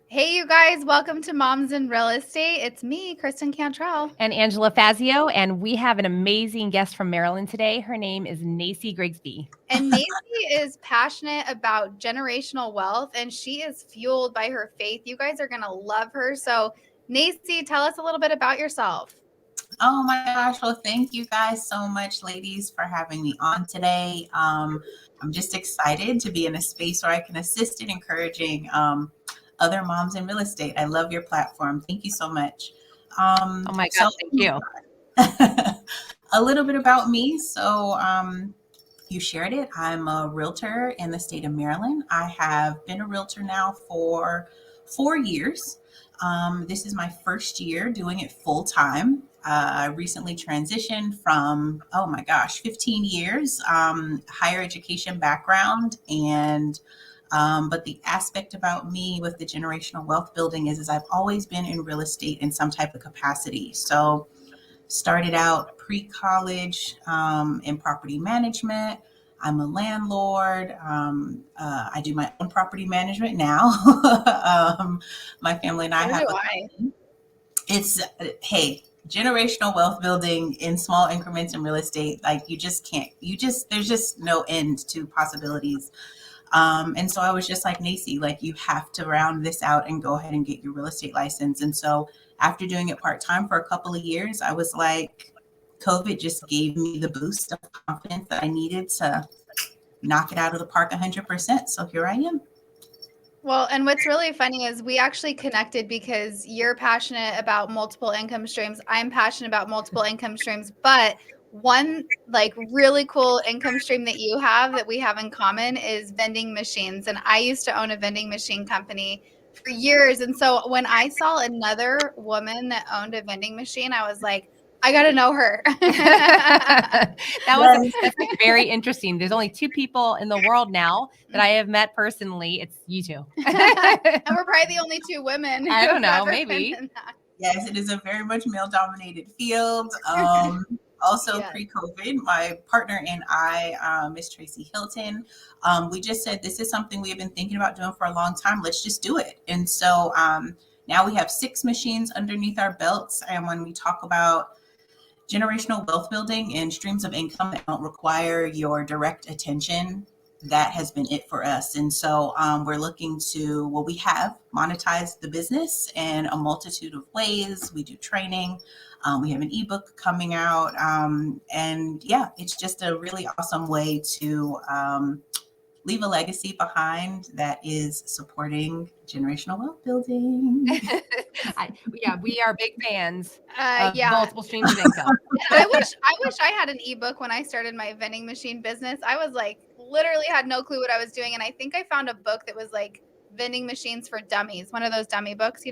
Hey, you guys, welcome to Moms in Real Estate. It's me, Kristen Cantrell. And Angela Fazio, and we have an amazing guest from Maryland today. Her name is Nacie Grigsby. And Nacie is passionate about generational wealth, and she is fueled by her faith. You guys are going to love her. So, Nacie, tell us a little bit about yourself. Oh my gosh. Well, thank you guys so much, ladies, for having me on today. I'm just excited to be in a space where I can assist in encouraging other moms in real estate. I love your platform. Thank you so much. Oh my gosh, thank you. A little bit about me. You shared it. I'm a realtor in the state of Maryland. I have been a realtor now for 4 years. This is my first year doing it full time. I recently transitioned from, 15 years, higher education background. But the aspect about me with the generational wealth building is I've always been in real estate in some type of capacity. So started out pre-college in property management. I'm a landlord. I do my own property management now. My family and I have generational wealth building in small increments in real estate. Like there's just no end to possibilities. And so I was just like, Nacie, like you have to round this out and go ahead and get your real estate license. And so after doing it part-time for a couple of years, I was like, COVID just gave me the boost of confidence that I needed to knock it out of the park 100%. So here I am. Well, and what's really funny is we actually connected because you're passionate about multiple income streams. I'm passionate about multiple income streams, but one like really cool income stream that you have that we have in common is vending machines. And I used to own a vending machine company for years. And so when I saw another woman that owned a vending machine, I was like, I got to know her. That's like very interesting. There's only 2 people in the world now that I have met personally. It's you two. And we're probably the only 2 women. I don't know, maybe. Yes, it is a very much male-dominated field. Also, yes. Pre-COVID, my partner and I, Miss Tracy Hilton, we just said, this is something we have been thinking about doing for a long time. Let's just do it. And so now we have 6 machines underneath our belts. And when we talk about generational wealth building and streams of income that don't require your direct attention, that has been it for us. And so we're looking to, we have monetized the business in a multitude of ways. We do training. We have an ebook coming out. And yeah, it's just a really awesome way to leave a legacy behind that is supporting generational wealth building. We are big fans of multiple streams of income. I wish I had an ebook when I started my vending machine business. I was like, literally had no clue what I was doing. And I think I found a book that was like vending machines for dummies, one of those dummy books, So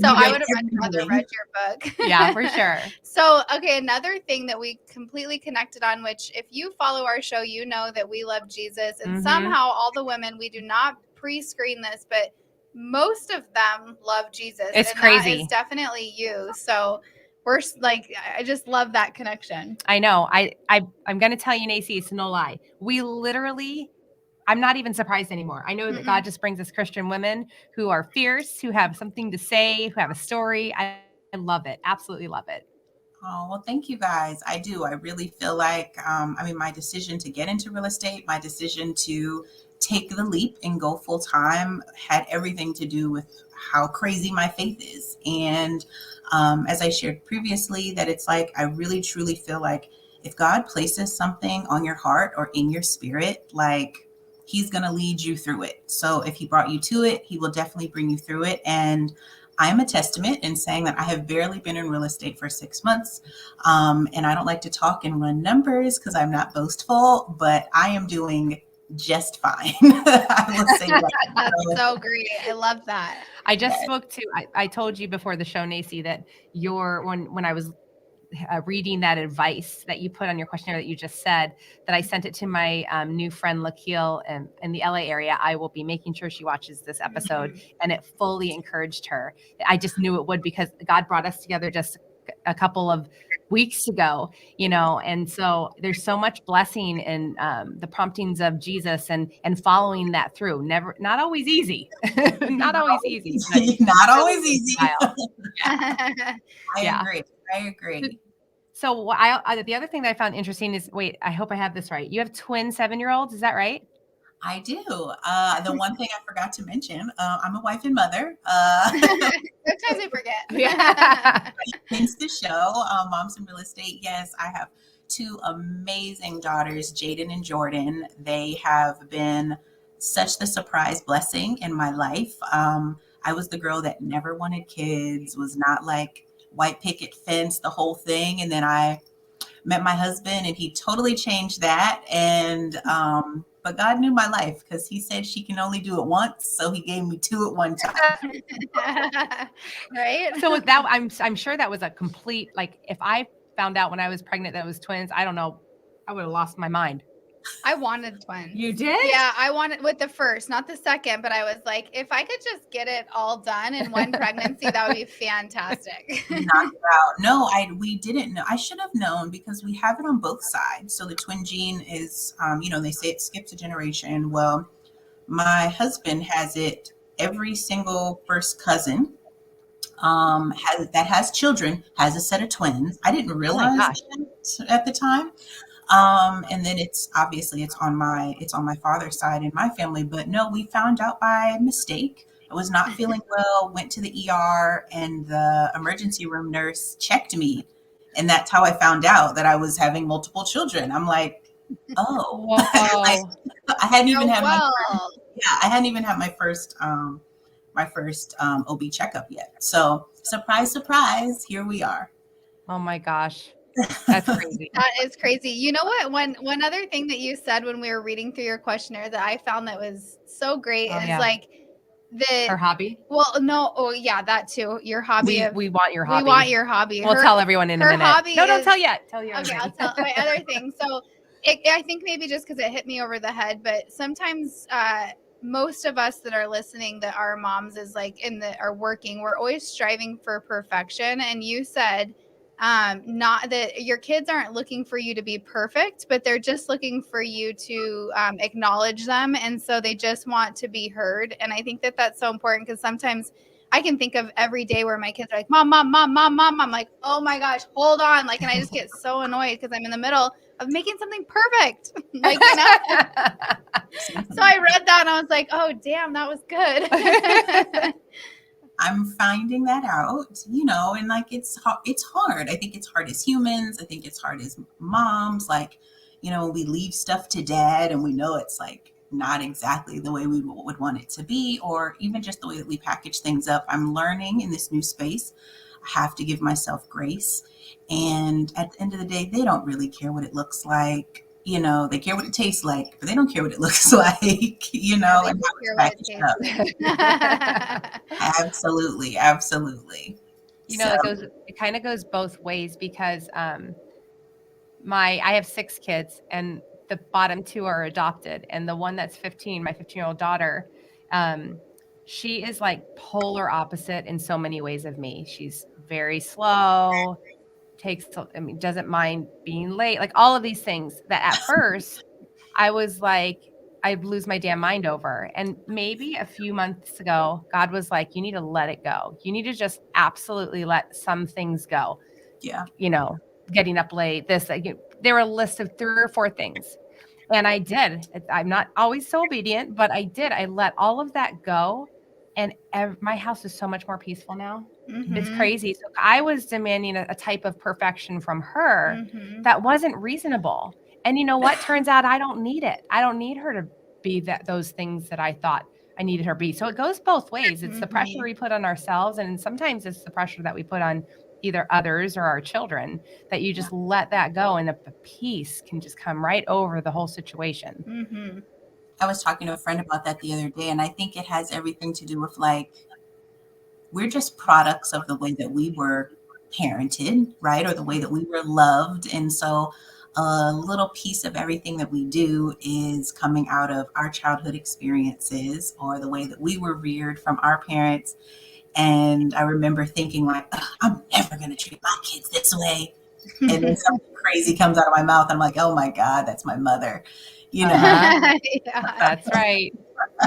I would have much rather read your book. Yeah, for sure. So, okay, another thing that we completely connected on, which if you follow our show, you know that we love Jesus. And somehow all the women, we do not pre-screen this, but most of them love Jesus. It's and crazy. That is definitely you. So we're like, I just love that connection. I know. I'm going to tell you, Nacie, it's no lie. We literally, I'm not even surprised anymore. I know that God just brings us Christian women who are fierce, who have something to say, who have a story. I love it. Absolutely love it. Oh, well, thank you guys. I do. I really feel like, my decision to get into real estate, my decision to take the leap and go full time had everything to do with how crazy my faith is. And as I shared previously, that it's like, I really, truly feel like if God places something on your heart or in your spirit, like he's going to lead you through it. So if he brought you to it, he will definitely bring you through it. And I'm a testament in saying that I have barely been in real estate for 6 months. And I don't like to talk and run numbers because I'm not boastful, but I am doing just fine. I will say that. That's so great. I love that. I just spoke to, I told you before the show, Nacie, that when I was reading that advice that you put on your questionnaire that you just said, that I sent it to my new friend Lakeel in the LA area. I will be making sure she watches this episode, and it fully encouraged her. I just knew it would, because God brought us together just a couple of weeks ago, and so there's so much blessing in the promptings of Jesus and following that through. Not always easy, not always easy, but not always easy. Yeah. I agree. So the other thing that I found interesting is, wait, I hope I have this right. You have twin 7-year-olds, is that right? I do. The one thing I forgot to mention, I'm a wife and mother. Sometimes I forget. Yeah. Hence the show, Moms in Real Estate. Yes, I have 2 amazing daughters, Jaden and Jordan. They have been such the surprise blessing in my life. I was the girl that never wanted kids, was not like white picket fence, the whole thing. And then I met my husband and he totally changed that. And but God knew my life because he said she can only do it once. So he gave me 2 at one time. Right. So with that, I'm sure that was a complete, like, if I found out when I was pregnant that it was twins, I don't know, I would have lost my mind. I wanted twins. You did? Yeah, I wanted with the first, not the second, but I was like, if I could just get it all done in one pregnancy, that would be fantastic. Knock it out. No, we didn't know. I should have known because we have it on both sides. So the twin gene is, they say it skips a generation. Well, my husband has it. Every single first cousin has children has a set of twins. I didn't realize that at the time. And then it's on my father's side in my family, but no, we found out by mistake. I was not feeling well, went to the ER, and the emergency room nurse checked me. And that's how I found out that I was having multiple children. I'm like, oh, I hadn't even had my first OB checkup yet. So surprise, surprise, here we are. Oh my gosh. That's crazy. That is crazy. You know what? One other thing that you said when we were reading through your questionnaire that I found that was so great is like her hobby. Well, no. Oh yeah, that too. Your hobby. We want your hobby. We want your hobby. We'll tell everyone in a minute. Hobby no, don't tell yet. Tell you. Okay, I'll tell my other thing. So I think maybe just because it hit me over the head, but sometimes most of us that are listening that are moms is like are working, we're always striving for perfection. And you said not that your kids aren't looking for you to be perfect, but they're just looking for you to acknowledge them. And so they just want to be heard. And I think that that's so important because sometimes I can think of every day where my kids are like, mom, mom, mom, mom, mom. I'm like, oh my gosh, hold on. Like, and I just get so annoyed because I'm in the middle of making something perfect. Like, So I read that and I was like, oh, damn, that was good. I'm finding that out, and like, it's hard. I think it's hard as humans. I think it's hard as moms. Like, we leave stuff to dad and we know it's like not exactly the way we would want it to be, or even just the way that we package things up. I'm learning in this new space. I have to give myself grace. And at the end of the day, they don't really care what it looks like. They care what it tastes like, but they don't care what it looks like, and how it's packaged up. Absolutely. Absolutely. It kind of goes both ways because I have 6 kids and the bottom 2 are adopted. And the one that's 15, my 15-year-old daughter, she is like polar opposite in so many ways of me. She's very slow, doesn't mind being late, like all of these things that at first I was like, I'd lose my damn mind over. And maybe a few months ago, God was like, you need to let it go. You need to just absolutely let some things go. Yeah. Getting up late, there were a list of 3 or 4 things. And I did. I'm not always so obedient, but I did. I let all of that go. And my house is so much more peaceful now. Mm-hmm. It's crazy. So I was demanding a type of perfection from her that wasn't reasonable. And you know what? Turns out I don't need it. I don't need her to be those things that I thought I needed her to be. So it goes both ways. It's the pressure we put on ourselves. And sometimes it's the pressure that we put on either others or our children, that you just let that go. And a peace can just come right over the whole situation. Mm-hmm. I was talking to a friend about that the other day. And I think it has everything to do with like, we're just products of the way that we were parented, right? Or the way that we were loved. And so a little piece of everything that we do is coming out of our childhood experiences or the way that we were reared from our parents. And I remember thinking like, I'm never going to treat my kids this way. and then something crazy comes out of my mouth. I'm like, oh my God, that's my mother. Yeah. That's right.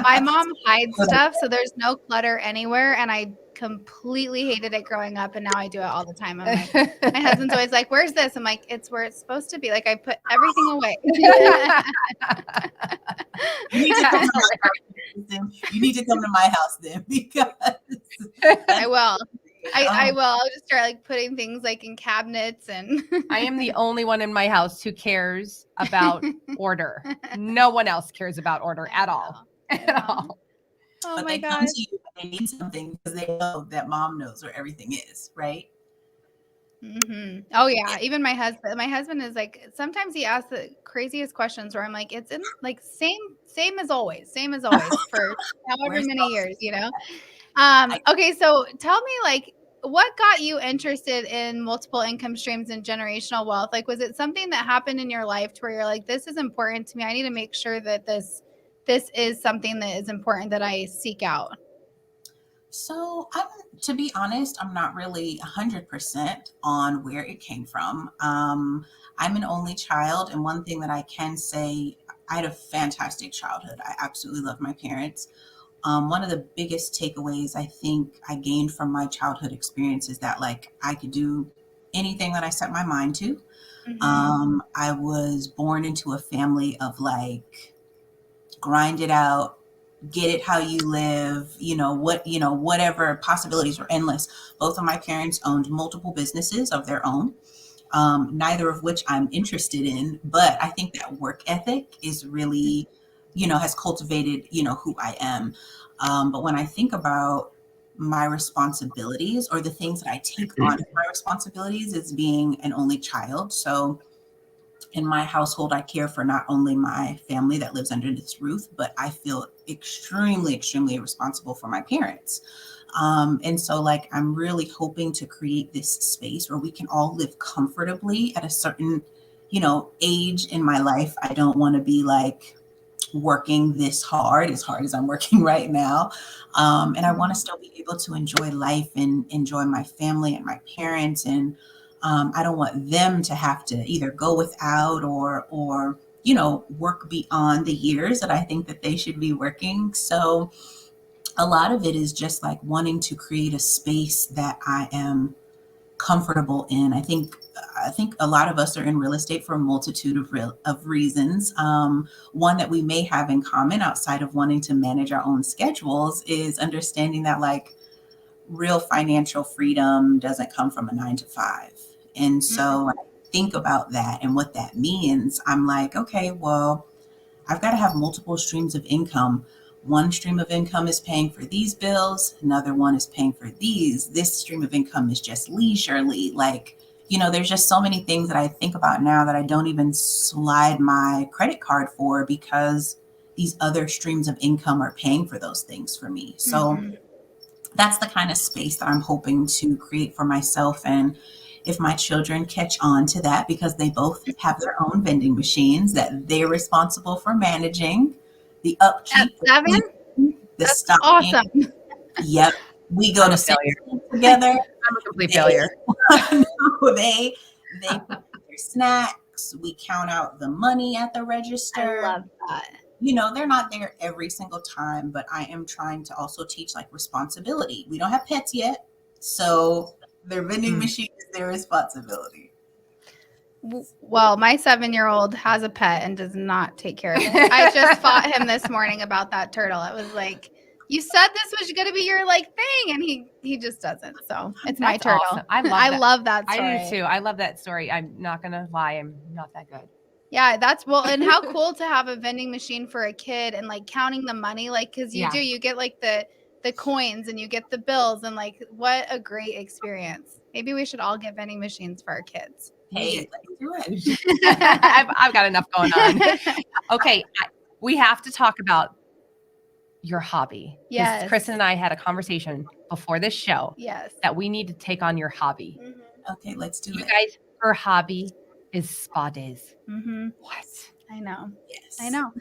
My mom hides stuff, so there's no clutter anywhere, and I completely hated it growing up, and now I do it all the time. I'm like, my husband's always like, "Where's this?" I'm like, "It's where it's supposed to be." Like I put everything away. You need to come to my house then, because I will. I will. I'll just start like putting things like in cabinets and I am the only one in my house who cares about order. No one else cares about order at all. At all. Oh but my they come gosh. to you when they need something because they know that mom knows where everything is, right? Mm-hmm. Oh yeah. Even my husband. My husband is like, sometimes he asks the craziest questions where I'm like, it's in like same as always for however many years, you know. Okay, so tell me, like, what got you interested in multiple income streams and generational wealth? Like, was it something that happened in your life to where you're like, this is important to me. I need to make sure that this is something that is important that I seek out. So, to be honest, I'm not really 100% on where it came from. I'm an only child, and one thing that I can say, I had a fantastic childhood. I absolutely love my parents. One of the biggest takeaways I think I gained from my childhood experience is that, like, I could do anything that I set my mind to. I was born into a family of like, grind it out, get it how you live, whatever, possibilities were endless. Both of my parents owned multiple businesses of their own, neither of which I'm interested in, but I think that work ethic is really, has cultivated, who I am. But when I think about my responsibilities, or the things that I take on as my responsibilities, as being an only child. So in my household, I care for not only my family that lives under this roof, but I feel extremely, extremely responsible for my parents. And so, like, I'm really hoping to create this space where we can all live comfortably at a certain, age in my life. I don't want to be like working this hard as I'm working right now. And I want to still be able to enjoy life and enjoy my family and my parents. And I don't want them to have to either go without or work beyond the years that I think that they should be working. So a lot of it is just like wanting to create a space that I am comfortable in. I think a lot of us are in real estate for a multitude of reasons. One that we may have in common, outside of wanting to manage our own schedules, is understanding that, like, real financial freedom doesn't come from a 9 to 5. And so when I think about that and what that means, I'm like, okay, well, I've got to have multiple streams of income. One stream of income is paying for these bills. Another one is paying for these. This stream of income is just leisurely. Like, there's just so many things that I think about now that I don't even slide my credit card for, because these other streams of income are paying for those things for me. So that's the kind of space that I'm hoping to create for myself. And if my children catch on to that, because they both have their own vending machines that they're responsible for managing, the upkeep, the stocking. Awesome. Yep. We go to failure together. I'm a complete failure. They put their snacks. We count out the money at the register. I love that. They're not there every single time, but I am trying to also teach, like, responsibility. We don't have pets yet, so their vending machine is their responsibility. Well, my 7-year-old has a pet and does not take care of it. I just fought him this morning about that turtle. It was like, you said this was going to be your like thing, and he just doesn't. So it's my turtle. Awesome. I love that story. I do too. I love that story. I'm not going to lie. I'm not that good. Yeah, and how cool to have a vending machine for a kid and like counting the money, like, because you get like the coins and you get the bills, and like, what a great experience. Maybe we should all get vending machines for our kids. Hey, let's do it. I've got enough going on. Okay, we have to talk about your hobby. Yes. Kristen and I had a conversation before this show. Yes. That we need to take on your hobby. Okay, let's do it. You guys, her hobby is spa days. What? I know. Yes. I know.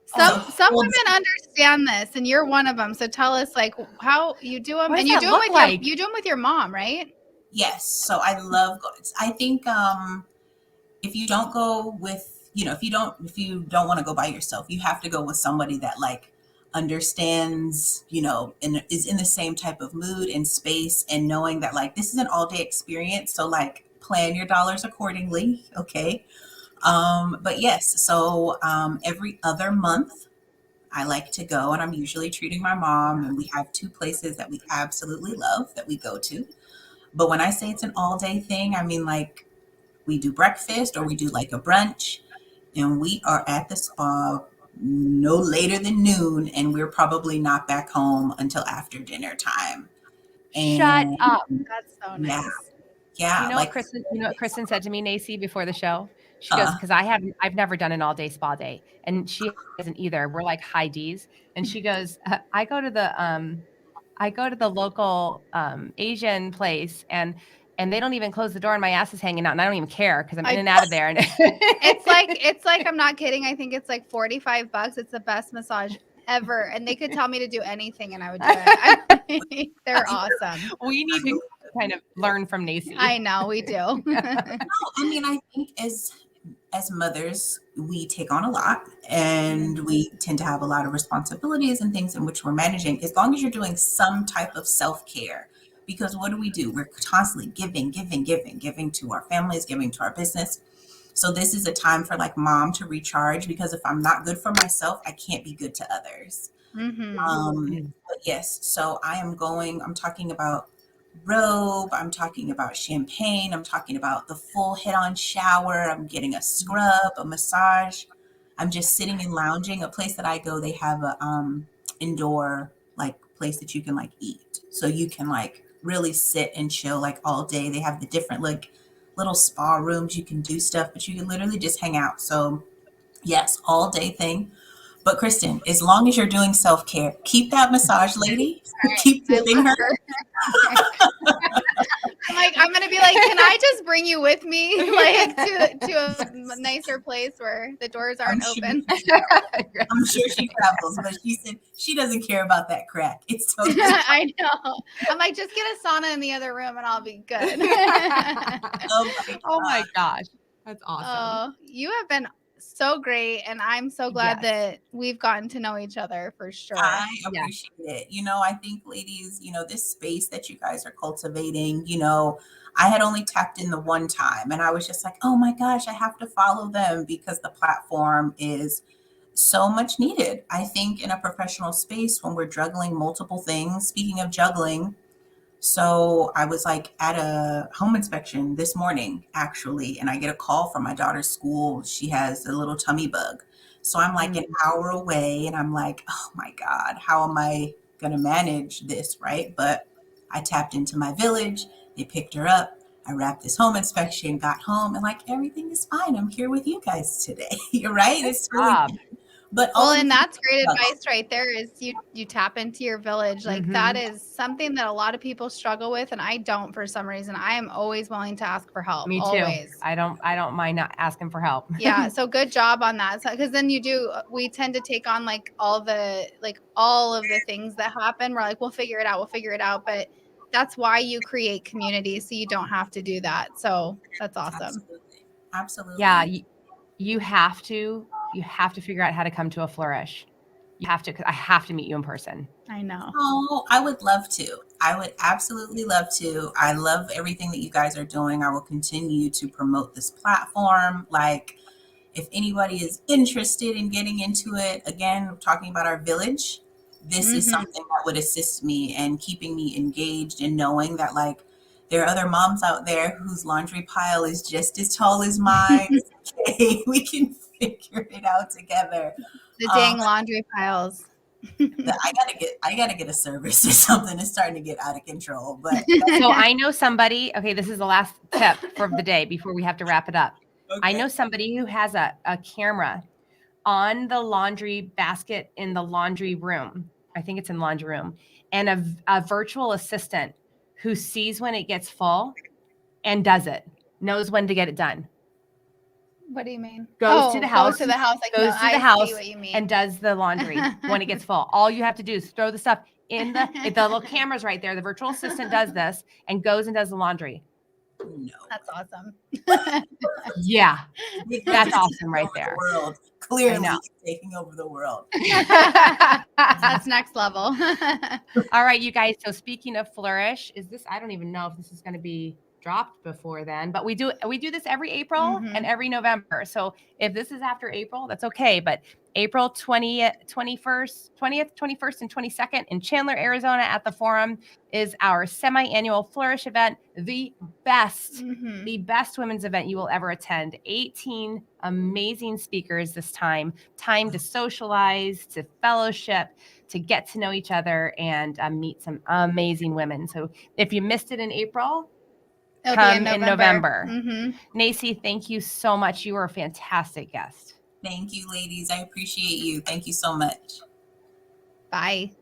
Some women understand this, and you're one of them. So tell us, like, how you do them, and you do them with you do them with your mom, right? Yes. So I love going. I think if you don't go with, if you don't want to go by yourself, you have to go with somebody that like understands, and is in the same type of mood and space, and knowing that like this is an all day experience. So like plan your dollars accordingly. Okay. But yes, so every other month I like to go, and I'm usually treating my mom, and we have two places that we absolutely love that we go to. But when I say it's an all day thing, I mean like we do breakfast or we do like a brunch, and we are at the spa no later than noon, and we're probably not back home until after dinner time. Shut And up. That's so yeah, nice. yeah, like You know what Kristen said to me, Nacie, before the show? She goes, uh, because I've never done an all day spa day, and she hasn't either. We're like high D's, and she goes, I go to the local Asian place, and they don't even close the door, and my ass is hanging out, and I don't even care because I'm in and out of there. And It's like I'm not kidding. I think it's like $45. It's the best massage ever, and they could tell me to do anything, and I would do it. They're awesome. we need to kind of learn from Nacie. I know we do. no, I mean, I think as mothers, we take on a lot, and we tend to have a lot of responsibilities and things in which we're managing. As long as you're doing some type of self-care, because what do? We're constantly giving to our families, giving to our business. So this is a time for like mom to recharge, because if I'm not good for myself, I can't be good to others. But yes, so I'm talking about robe, I'm talking about champagne, I'm talking about the full head on shower, I'm getting a scrub, a massage. I'm just sitting and lounging. A place that I go, they have a indoor like place that you can like eat. So you can like really sit and chill like all day. They have the different like little spa rooms you can do stuff, but you can literally just hang out. So yes, all day thing. But Kristen, as long as you're doing self care, keep that massage lady, keep I giving love her. her. I'm gonna be like, can I just bring you with me, like to a nicer place where the doors aren't open? I'm sure she travels, but she said she doesn't care about that crack. It's totally I know. I'm like, just get a sauna in the other room, and I'll be good. Oh my gosh, that's awesome. Oh, you have been so great, and I'm so glad that we've gotten to know each other for sure. I appreciate it. I think ladies, this space that you guys are cultivating, I had only tapped in the one time, and I was just like, oh my gosh, I have to follow them, because the platform is so much needed. I think in a professional space when we're juggling multiple things, speaking of juggling, so I was like at a home inspection this morning, actually, and I get a call from my daughter's school. She has a little tummy bug. So I'm like an hour away, and I'm like, oh my God, how am I going to manage this? Right. But I tapped into my village. They picked her up. I wrapped this home inspection, got home, and like everything is fine. I'm here with you guys today. You're right. It's really But and that's great advice right there, is you tap into your village. Like that is something that a lot of people struggle with, and I don't for some reason. I am always willing to ask for help. Me too. Always. I don't mind not asking for help. Yeah, so good job on that. Because then we tend to take on like all of the things that happen. We're like, we'll figure it out. But that's why you create community, so you don't have to do that. So that's awesome. Absolutely. Yeah, you have to figure out how to come to a flourish. You have to, because I have to meet you in person. I know. Oh, I would love to. I would absolutely love to. I love everything that you guys are doing. I will continue to promote this platform. Like, if anybody is interested in getting into it, again, talking about our village, this is something that would assist me and keeping me engaged, and knowing that like there are other moms out there whose laundry pile is just as tall as mine. Okay, we can figure it out together. The dang laundry piles. I gotta get a service or something. It's starting to get out of control. But so I know somebody. Okay, this is the last tip for the day before we have to wrap it up. Okay. I know somebody who has a camera on the laundry basket in the laundry room. I think it's in the laundry room, and a virtual assistant who sees when it gets full and does it, knows when to get it done. What do you mean? Goes to the house. Goes to the house. And does the laundry when it gets full. All you have to do is throw the stuff in the little camera's right there. The virtual assistant does this and goes and does the laundry. No. That's awesome. Yeah. That's awesome right there. The world. Clearly taking over the world. That's next level. All right, you guys. So speaking of Flourish, I don't even know if this is going to be dropped before then, but we do this every April and every November. So if this is after April, that's okay. But April 20th, 21st, and 22nd in Chandler, Arizona at the Forum is our semi-annual Flourish event, the best women's event you will ever attend. 18 amazing speakers this time to socialize, to fellowship, to get to know each other and meet some amazing women. So if you missed it in April, come in November. Nacie, thank you so much. You were a fantastic guest. Thank you, ladies. I appreciate you. Thank you so much. Bye.